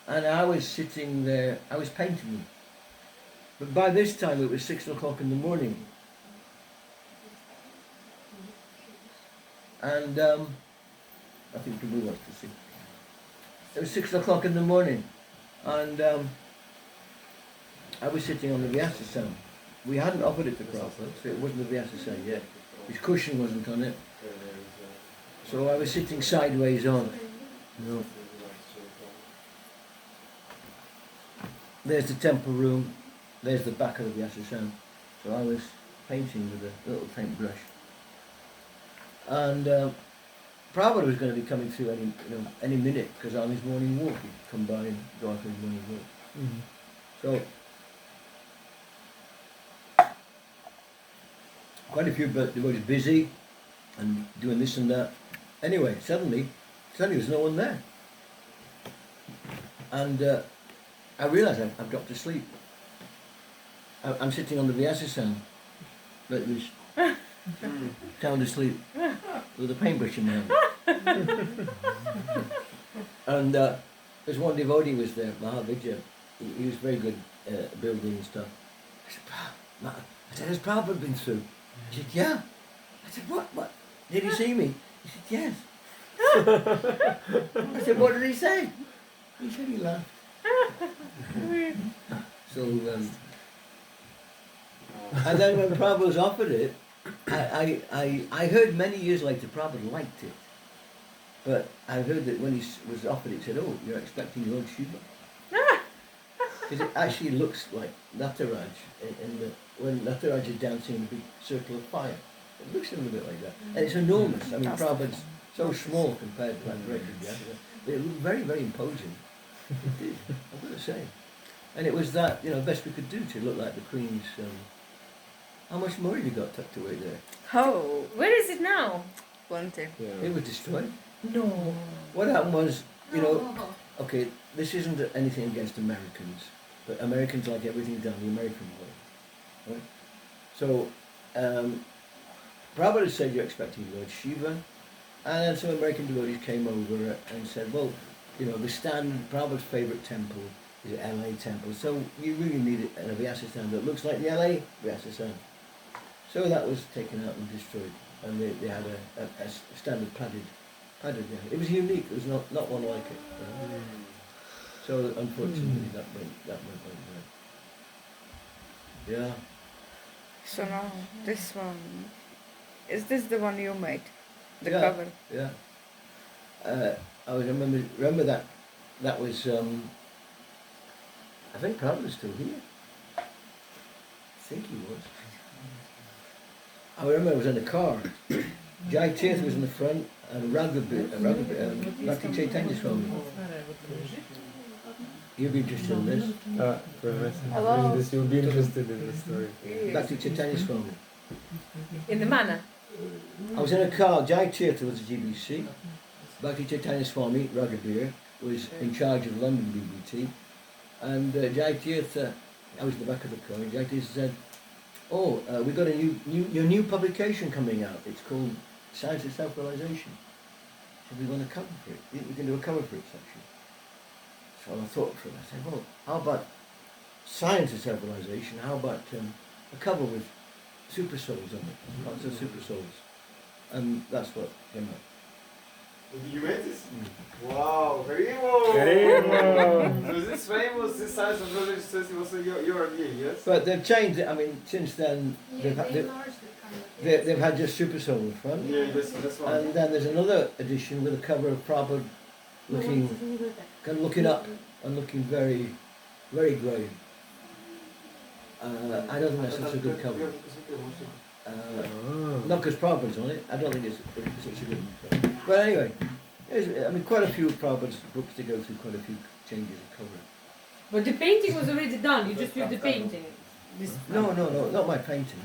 A: and I was sitting there. I was painting them, but by this time it was 6 o'clock in the morning. And I think Prabhu wants to see. It was 6 o'clock in the morning, and I was sitting on the Vyasasan. We hadn't offered it to Prabhupada, so it wasn't the Vyasasan yet. His cushion wasn't on it. So I was sitting sideways on. No. There's the temple room, there's the back of the Vyasasan. So I was painting with a little paintbrush. And Prabhupada was going to be coming through any minute, because on his morning walk he'd come by and go out for his morning walk. Mm-hmm. So quite a few devotees busy and doing this and that. Anyway, suddenly there's no one there, and I realised I've dropped asleep. I'm sitting on the Vyasasan like this, sound asleep, with a paintbrush in my hand. And there's one devotee was there, Mahavijaya. He was very good at building and stuff. I said, has Prabhupada been through? He said, yeah. I said, what? Did he see me? He said, yes. I said, what did he say? He said he laughed. So, and then when Prabhupada was offered it, I heard many years later Prabhupada liked it. But I heard that when he was offered it, he said, oh, you're expecting Lord Shiva. Because it actually looks like Nataraj, when Nataraj is dancing in a big circle of fire. It looks a little bit like that. And it's enormous. I mean, Prabhupada's so small compared to that great big. But it looked very, very imposing. It did, I've got to say. And it was that, best we could do to look like the Queen's. How much more have you got tucked away there?
D: Oh,
B: Where is it now?
D: plenty.
A: It was destroyed.
B: No.
A: What happened was, okay, this isn't anything against Americans, but Americans like everything done the American way. Right? So, Prabhupada said you're expecting Lord Shiva, and then some American devotees came over and said, well, the standard, Prabhupada's favourite temple is the LA temple, so you really need a Vyasasan that looks like the LA Vyasasan. So that was taken out and destroyed, and they had a standard padded one. It was unique. There was not one like it. So unfortunately, that went there. Yeah.
D: So now this one, is this the one you made? The
A: Yeah.
D: cover?
A: Yeah. I remember that was. I think Prabhupada was still here. I think he was. I remember I was in the car. Jai Tirth was in the front, and Bhakti Chaitanya Swami. You'll be interested in this.
D: Hello.
G: You'll be interested in the story.
A: Bhakti Chaitanya Swami.
B: In the manor.
A: I was in a car. Jai Tirth was the GBC. Bhakti Chaitanya Swami, Raghavir, was in charge of London BBT. And Jai Tirth, I was in the back of the car, and Jai Tirth said, we've got your new publication coming out. It's called Science of Self-Realization. So we want to cover for it. We can do a cover for it section. So I thought for it. I said, well, how about Science of Self-Realization? How about a cover with super souls on it, lots of super souls, and that's what came out.
E: You made this?
A: Mm.
E: Wow, Harimo! So this famous, this size of brother says it was your idea, yes?
A: But they've changed it. I mean, since then
C: Yeah,
A: they've,
C: they
A: they've,
C: enlarged it kind of.
A: they've had just super soul in front,
E: Yeah, this one.
A: and then there's another edition with a cover of Prabhupada looking, kind of looking up and looking very, very grave. I don't think that's such a good cover. Not because Prabhupada's on it. I don't think it's such a good one. But anyway, I mean, quite a few of Prabhupada's books to go through quite a few changes of cover.
B: But the painting was already done. You just used the painting. This
A: No, not my painting.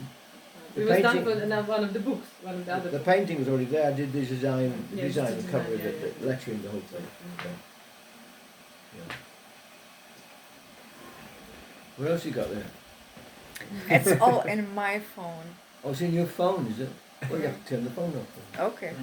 B: It was done for one of the books, one of the other.
A: The painting was already there. I did the design,
B: Yeah,
A: design,
B: just
A: the
B: the
A: cover,
B: design,
A: the lettering, the whole thing.
B: Okay.
A: Yeah. What else you got there?
D: It's all in my phone.
A: Oh, it's in your phone, is it? Well, you have to turn the phone off.
D: Okay.